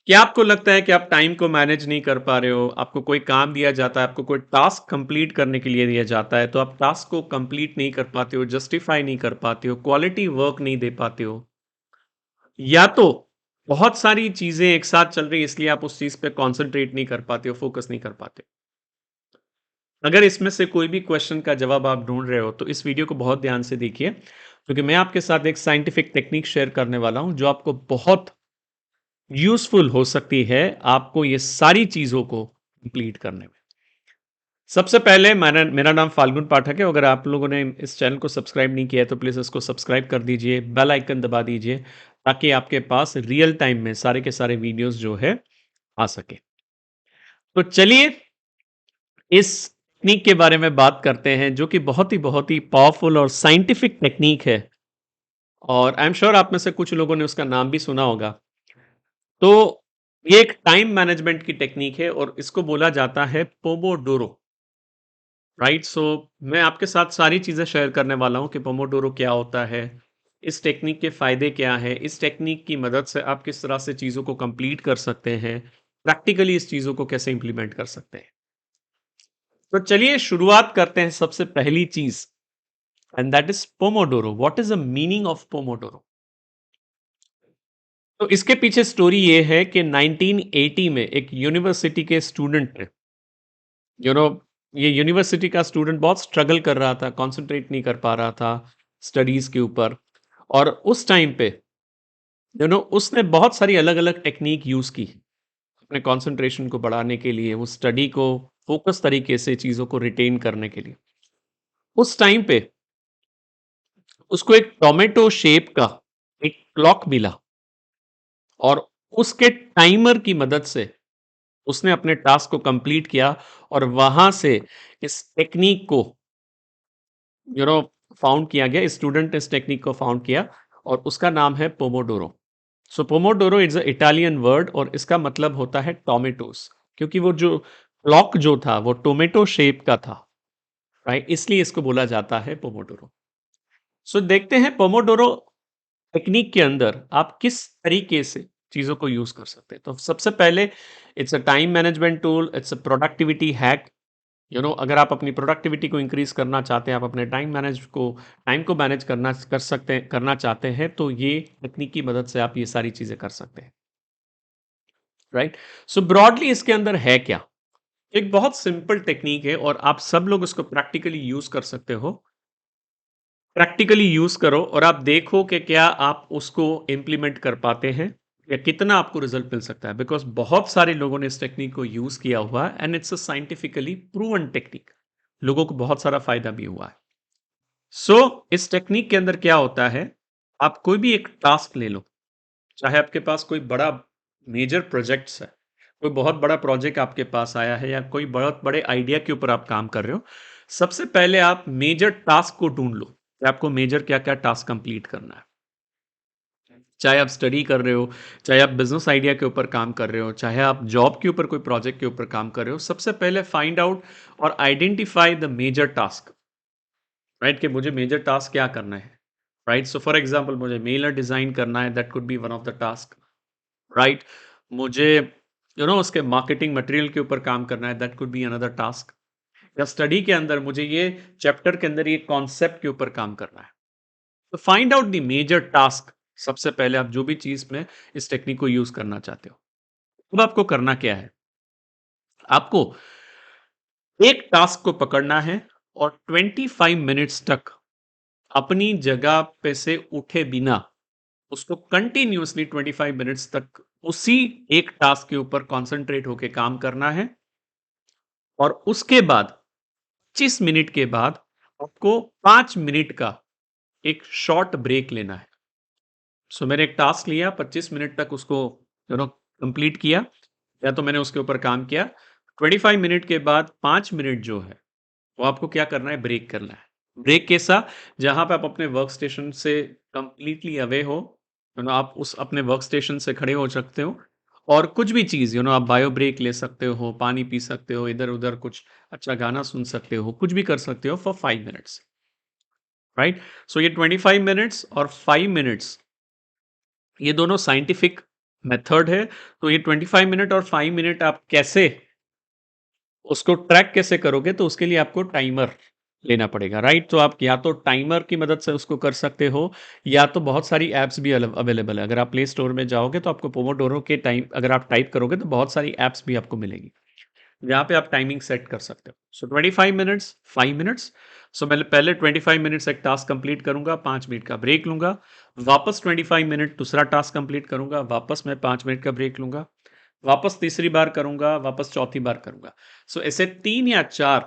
क्या आपको लगता है कि आप टाइम को मैनेज नहीं कर पा रहे हो? आपको कोई काम दिया जाता है, आपको कोई टास्क कंप्लीट करने के लिए दिया जाता है, तो आप टास्क को कंप्लीट नहीं कर पाते हो, जस्टिफाई नहीं कर पाते हो, क्वालिटी वर्क नहीं दे पाते हो, या तो बहुत सारी चीज़ें एक साथ चल रही है इसलिए आप उस चीज़ पे कॉन्संट्रेट नहीं कर पाते हो, फोकस नहीं कर पाते। अगर इसमें से कोई भी क्वेश्चन का जवाब आप ढूँढ रहे हो, तो इस वीडियो को बहुत ध्यान से देखिए, क्योंकि मैं आपके साथ एक साइंटिफिक टेक्निक शेयर करने वाला हूँ, जो आपको बहुत यूज़फुल हो सकती है, आपको ये सारी चीज़ों को कंप्लीट करने में। सबसे पहले मेरा मेरा नाम फाल्गुन पाठक है। अगर आप लोगों ने इस चैनल को सब्सक्राइब नहीं किया है, तो प्लीज़ इसको सब्सक्राइब कर दीजिए, बेल आइकन दबा दीजिए, ताकि आपके पास रियल टाइम में सारे के सारे वीडियोज़ जो है, आ सके। तो चलिए, इस टेक्नीक के बारे में बात करते हैं, जो कि बहुत ही पावरफुल और साइंटिफिक टेक्नीक है, और आई एम श्योर आप में से कुछ लोगों ने उसका नाम भी सुना होगा। तो ये एक टाइम मैनेजमेंट की टेक्नीक है और इसको बोला जाता है पोमोडोरो, राइट? सो मैं आपके साथ सारी चीज़ें शेयर करने वाला हूँ कि पोमोडोरो क्या होता है, इस टेक्नीक के फ़ायदे क्या हैं, इस टेक्नीक की मदद से आप किस तरह से चीज़ों को कंप्लीट कर सकते हैं, प्रैक्टिकली इस चीज़ों को कैसे इम्प्लीमेंट कर सकते हैं। तो चलिए शुरुआत करते हैं सबसे पहली चीज़, and that is pomodoro. What is the meaning of pomodoro? तो इसके पीछे स्टोरी ये है कि 1980 में एक यूनिवर्सिटी के स्टूडेंट ने, यू नो ये यूनिवर्सिटी का स्टूडेंट बहुत स्ट्रगल कर रहा था, कंसंट्रेट नहीं कर पा रहा था स्टडीज के ऊपर, और उस टाइम पे उसने बहुत सारी अलग-अलग टेक्निक यूज़ की अपने कंसंट्रेशन को बढ़ाने के लिए, वो स्टडी को फोकस तरीके से चीज़ों को रिटेन करने के लिए। उस टाइम पे उसको एक टोमेटो शेप का एक क्लॉक मिला, और उसके टाइमर की मदद से उसने अपने टास्क को कंप्लीट किया, और वहां से इस टेक्निक को यू नो फाउंड किया गया। स्टूडेंट ने इस टेक्निक को फाउंड किया, और उसका नाम है Pomodoro. So Pomodoro is a Italian word, और इसका मतलब होता है टोमेटोस, क्योंकि वो जो क्लॉक जो था वो टोमेटो शेप का था, राइट? इसलिए इसको बोला जाता है पोमोडोरो। सो देखते हैं पोमोडोरो टेक्निक के अंदर आप किस तरीके से चीज़ों को यूज़ कर सकते हैं। तो सबसे पहले, it's a time management tool, it's a productivity hack. अगर आप अपनी प्रोडक्टिविटी को इंक्रीज करना चाहते हैं, आप अपने टाइम को मैनेज करना चाहते हैं, तो ये तकनीक की मदद से आप ये सारी चीज़ें कर सकते हैं, राइट? सो ब्रॉडली इसके अंदर है क्या? एक बहुत सिंपल टेक्नीक है, और आप सब लोग उसको प्रैक्टिकली यूज़ कर सकते हो। प्रैक्टिकली यूज़ करो और आप देखो कि क्या आप उसको इम्प्लीमेंट कर पाते हैं, या कितना आपको रिजल्ट मिल सकता है, बिकॉज़ बहुत सारे लोगों ने इस टेक्निक को यूज़ किया हुआ है, and it's a scientifically proven technique. लोगों को बहुत सारा फ़ायदा भी हुआ है। इस टेक्निक के अंदर क्या होता है, आप कोई भी एक टास्क ले लो, चाहे आपके पास कोई बड़ा मेजर प्रोजेक्ट्स है, कोई बहुत बड़ा प्रोजेक्ट आपके पास आया है, या कोई बहुत बड़े आइडिया के ऊपर आप काम कर रहे हो। सबसे पहले आप मेजर टास्क को ढूँढ लो कि आपको मेजर क्या-क्या टास्क कंप्लीट करना है। चाहे आप स्टडी कर रहे हो, चाहे आप बिज़नेस आइडिया के ऊपर काम कर रहे हो, चाहे आप जॉब के ऊपर कोई प्रोजेक्ट के ऊपर काम कर रहे हो, सबसे पहले फाइंड आउट और identify the major task, right? कि मुझे मेजर टास्क क्या करना है, राइट? सो फॉर एग्जांपल, मुझे मेलर डिज़ाइन करना है, that could be one of the task, right? मुझे उसके मार्केटिंग मटेरियल के ऊपर काम करना है, that could be another task. या स्टडी के अंदर मुझे ये चैप्टर के अंदर ये कॉन्सेप्ट के ऊपर काम करना है। तो find out the major task, सबसे पहले आप जो भी चीज़ में इस टेक्निक को यूज़ करना चाहते हो। अब आपको करना क्या है? आपको एक टास्क को पकड़ना है, और 25 मिनट्स तक अपनी जगह पे से उठे बिना उसको कंटिन्यूअसली 25 मिनट्स तक उसी एक टास्क के ऊपर कंसंट्रेट होके काम करना है, और उसके बाद 25 मिनट के बाद आपको 5 मिनट का एक शॉर्ट ब्रेक लेना है। मैंने एक टास्क लिया, 25 मिनट तक उसको कंप्लीट किया, या तो मैंने उसके ऊपर काम किया। 25 मिनट के बाद 5 मिनट जो है, वो आपको क्या करना है? ब्रेक करना है। ब्रेक कैसा? जहाँ पे आप अपने वर्क स्टेशन से कंप्लीटली अवे हो, आप उस अपने वर्क स्टेशन से खड़े हो सकते हो, और कुछ भी चीज़ आप बायो ब्रेक ले सकते हो, पानी पी सकते हो, इधर-उधर कुछ अच्छा गाना सुन सकते हो, कुछ भी कर सकते हो फॉर 5 मिनट्स, राइट? ये 25 मिनट्स और 5 मिनट्स, ये दोनों साइंटिफिक मेथड है। तो ये 25 मिनट और 5 मिनट आप कैसे उसको ट्रैक कैसे करोगे, तो उसके लिए आपको टाइमर लेना पड़ेगा, राइट? तो आप या तो टाइमर की मदद से उसको कर सकते हो, या तो बहुत सारी ऐप्स भी अवेलेबल है। अगर आप प्ले स्टोर में जाओगे तो आपको पोमोडोरो के टाइम अगर आप टाइप करोगे तो बहुत सारी ऐप्स भी आपको मिलेगी, जहाँ पे आप टाइमिंग सेट कर सकते हो। सो 25 मिनट्स, 5 मिनट्स। सो मैं पहले 25 मिनट्स एक टास्क कंप्लीट करूंगा, 5 मिनट का ब्रेक लूंगा, वापस 25 मिनट दूसरा टास्क कंप्लीट करूंगा, वापस मैं 5 मिनट का ब्रेक लूंगा, वापस तीसरी बार करूंगा, वापस चौथी बार करूंगा। सो ऐसे 3 या 4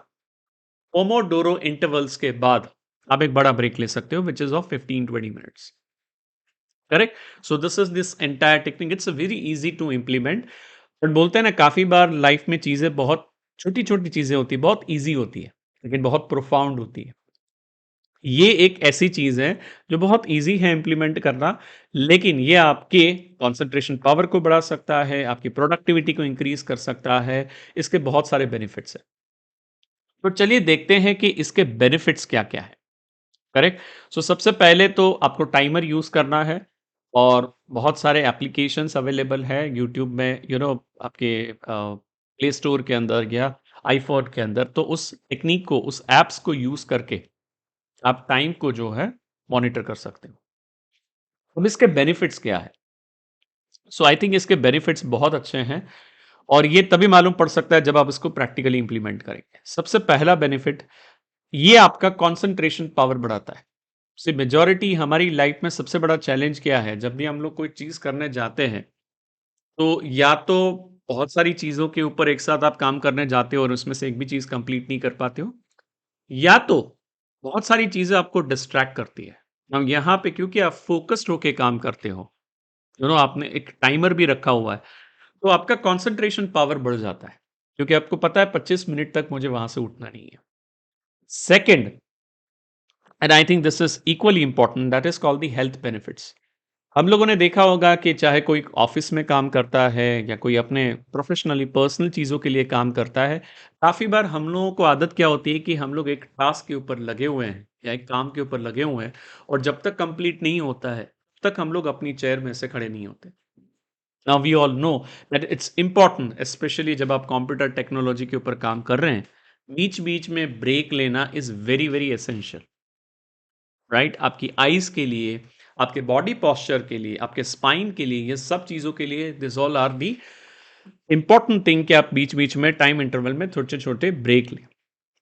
पोमोडोरो इंटरवल्स के बाद आप एक बड़ा ब्रेक ले सकते हो, which is of 15-20 minutes. Correct? So this is this entire technique, it's very easy to implement. But बोलते हैं ना, काफी बार लाइफ में चीजें बहुत छोटी छोटी चीजें होती है, बहुत इजी होती है, लेकिन बहुत प्रोफाउंड होती है। ये एक ऐसी चीज है जो बहुत इजी है इम्प्लीमेंट करना, लेकिन ये आपके कंसंट्रेशन पावर को बढ़ा सकता है, आपकी प्रोडक्टिविटी को इंक्रीज कर सकता है। इसके बहुत सारे बेनिफिट्स हैं। तो चलिए देखते हैं कि इसके बेनिफिट्स क्या-क्या हैं। करेक्ट? सो सबसे पहले तो आपको टाइमर यूज़ करना है, और बहुत सारे एप्लीकेशंस अवेलेबल है यूट्यूब में, आपके प्ले स्टोर के अंदर या आईफ़ोन के अंदर। तो उस टेक्नीक को, उस ऐप्स को यूज़ करके आप टाइम को जो है मॉनिटर कर सकते हो। अब इसके बेनिफिट्स क्या है? सो आई थिंक इसके बेनिफिट्स बहुत अच्छे हैं, और ये तभी मालूम पड़ सकता है जब आप इसको प्रैक्टिकली इंप्लीमेंट करेंगे। सबसे पहला बेनिफिट, ये आपका कंसंट्रेशन पावर बढ़ाता है। सी मेजॉरिटी हमारी लाइफ में सबसे बड़ा चैलेंज क्या है? जब भी हम लोग कोई चीज़ करने जाते हैं, तो या तो बहुत सारी चीज़ों के ऊपर एक साथ आप काम करने जाते हो और उसमें से एक भी चीज़ कंप्लीट नहीं कर पाते हो, या तो बहुत सारी चीज़ें आपको डिस्ट्रैक्ट करती है। अब यहाँ पे क्योंकि आप फ़ोकस्ड होके काम करते हो, आपने एक टाइमर भी रखा हुआ है, तो आपका कंसंट्रेशन पावर बढ़ जाता है, क्योंकि आपको पता है 25 मिनट तक मुझे वहाँ से उठना नहीं है। Second, and I think this is equally important, that is called the health benefits. हम लोगों ने देखा होगा कि चाहे कोई ऑफिस में काम करता है या कोई अपने प्रोफेशनली पर्सनल चीज़ों के लिए काम करता है, काफ़ी बार हम लोगों को आदत क्या होती है कि हम लोग एक टास्क के ऊपर लगे हुए हैं या एक काम के ऊपर लगे हुए हैं, और जब तक कंप्लीट नहीं होता है, तब तक हम लोग अपनी चेयर में से खड़े नहीं होते। Now we all know that it's important, specially जब आप कंप्यूटर टेक्नोलॉजी के ऊपर काम कर रहे हैं, बीच बीच में ब्रेक लेना is very very essential, right? आपकी आईज के लिए, आपके बॉडी पोस्चर के लिए, आपके स्पाइन के लिए, ये सब चीज़ों के लिए this all are the important thing कि आप बीच बीच में टाइम इंटरवल में छोटे छोटे ब्रेक लें।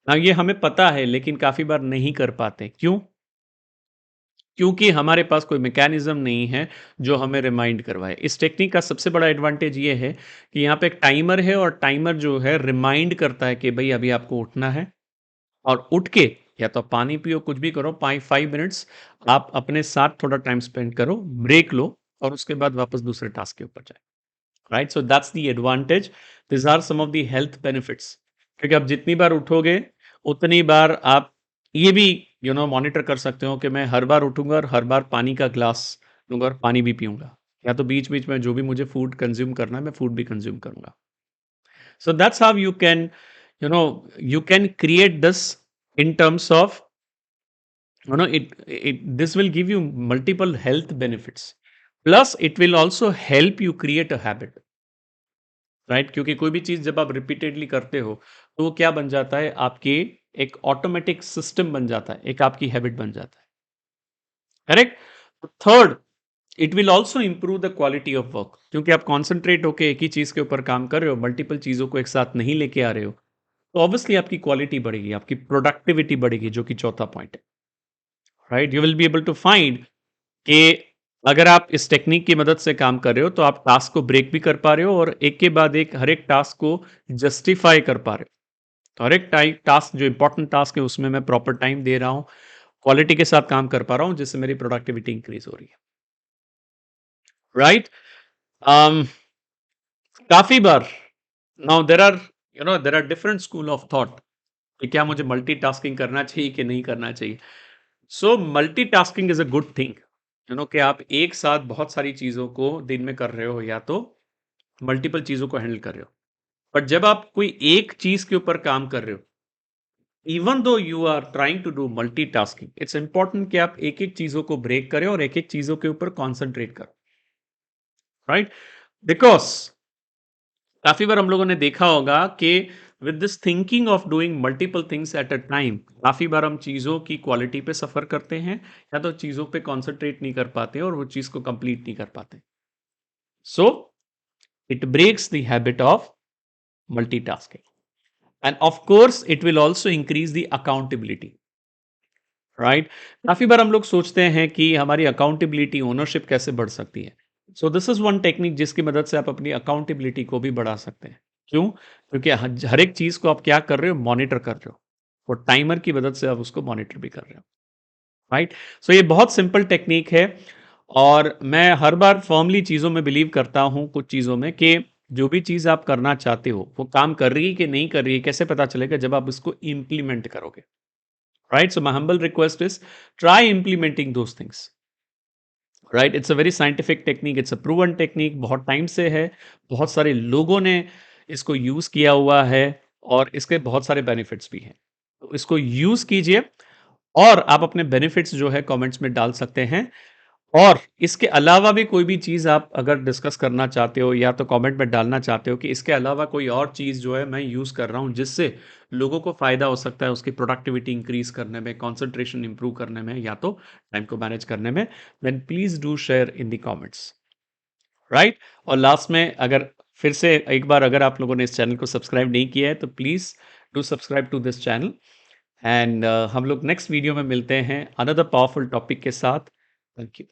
हाँ, ये हमें पता है, लेकिन काफ़ी बार नहीं कर पाते। क्यों? क्योंकि हमारे पास कोई मैकेनिज्म नहीं है जो हमें रिमाइंड करवाए। इस टेक्निक का सबसे बड़ा एडवांटेज ये है कि यहाँ पे एक टाइमर है, और टाइमर जो है रिमाइंड करता है कि भाई अभी आपको उठना है, और उठ के या तो पानी पियो, कुछ भी करो, 5 मिनट्स आप अपने साथ थोड़ा टाइम स्पेंड करो, ब्रेक लो, और उसके बाद वापस दूसरे टास्क के ऊपर जाए, right? So that's the advantage. This are some of the health benefits, क्योंकि आप जितनी बार उठोगे, उतनी बार आप ये भी मॉनिटर कर सकते हो कि मैं हर बार उठूंगा और हर बार पानी का ग्लास लूंगा और पानी भी पीऊंगा, या तो बीच बीच में जो भी मुझे फूड कंज्यूम करना है, मैं फूड भी कंज्यूम करूंगा। So that's how you can create this in terms of, this will give you multiple health benefits. Plus, it will also help you create a habit, right? क्योंकि कोई भी चीज़ जब आप रिपीटेडली करते हो, तो वो क्या बन जाता है, आपके एक ऑटोमेटिक सिस्टम बन जाता है, एक आपकी हैबिट बन जाता है। Correct? Third, it will also improve the quality of work, क्योंकि आप कॉन्सेंट्रेट होकर एक ही चीज़ के ऊपर काम कर रहे हो, मल्टीपल चीज़ों को एक साथ नहीं लेके आ रहे हो, तो ऑब्वियसली आपकी क्वालिटी बढ़ेगी, आपकी प्रोडक्टिविटी बढ़ेगी, जो कि चौथा पॉइंट है, right? You will be able to find कि अगर आप इस टेक्निक की मदद से काम कर रहे हो, तो आप टास्क को ब्रेक भी कर पा रहे हो, और एक के बाद एक हर एक टास्क को जस्टिफाई कर पा रहे हो। तो हर एक टास्क जो इंपॉर्टेंट टास्क है, उसमें मैं प्रॉपर टाइम दे रहा हूँ, क्वालिटी के साथ काम कर पा रहा हूँ, जिससे मेरी प्रोडक्टिविटी इंक्रीज हो रही है, राइट? काफी बार, now there are different school of thought कि क्या मुझे मल्टीटास्किंग करना चाहिए कि नहीं करना चाहिए। So multitasking is a good thing, कि आप एक साथ बहुत सारी चीजों को दिन में कर रहे हो, या तो मल्टीपल चीजों को हैंडल कर रहे हो। बट जब आप कोई एक चीज के ऊपर काम कर रहे हो, even though you are trying to do multitasking, it's important कि आप एक एक चीजों को ब्रेक करें और एक एक चीजों के ऊपर कॉन्सेंट्रेट करें, राइट? बिकॉज़ काफ़ी बार हम लोगों ने देखा होगा कि with this thinking of doing multiple things at a time, काफ़ी बार हम चीज़ों की क्वालिटी पे सफ़र करते हैं या तो चीज़ों पे कॉन्संट्रेट नहीं कर पाते और वो चीज़ को कंप्लीट नहीं कर पाते। So it breaks the habit of multitasking and of course it will also increase the accountability, right? काफ़ी बार हम लोग सोचते हैं कि हमारी अकाउंटेबिलिटी, ओनरशिप कैसे बढ़ सकती है। So this is one technique जिसकी मदद से आप अपनी अकाउंटेबिलिटी को भी बढ़ा सकते हैं। क्यों? क्योंकि हर एक चीज़ को आप क्या कर रहे हो, मॉनिटर कर रहे हो और टाइमर की मदद से आप उसको मॉनिटर भी कर रहे हो, राइट? सो ये बहुत सिंपल टेक्निक है और मैं हर बार फर्मली चीज़ों में बिलीव करता हूँ, कुछ चीज़ों में, कि जो भी चीज़ आप करना चाहते हो वो काम कर रही है कि नहीं कर रही है, कैसे पता चलेगा? जब आप इसको इम्प्लीमेंट करोगे, right? So my humble request is try implementing those things, right? It's a very scientific technique, it's a proven technique, बहुत टाइम से है, बहुत सारे लोगों ने इसको यूज़ किया हुआ है और इसके बहुत सारे बेनिफिट्स भी हैं। तो इसको यूज़ कीजिए और आप अपने बेनिफिट्स जो है कमेंट्स में डाल सकते हैं। और इसके अलावा भी कोई भी चीज़ आप अगर डिस्कस करना चाहते हो या तो कमेंट में डालना चाहते हो कि इसके अलावा कोई और चीज़ जो है मैं यूज़ कर रहा हूँ जिससे लोगों को फ़ायदा हो सकता है, उसकी प्रोडक्टिविटी इंक्रीज़ करने में, कंसंट्रेशन इंप्रूव करने में या तो टाइम को मैनेज करने में, then please do share in the comments, right? और लास्ट में अगर फिर से एक बार अगर आप लोगों ने इस चैनल को सब्सक्राइब नहीं किया है तो please do subscribe to this channel and हम लोग नेक्स्ट वीडियो में मिलते हैं अनदर पावरफुल टॉपिक के साथ। Thank you.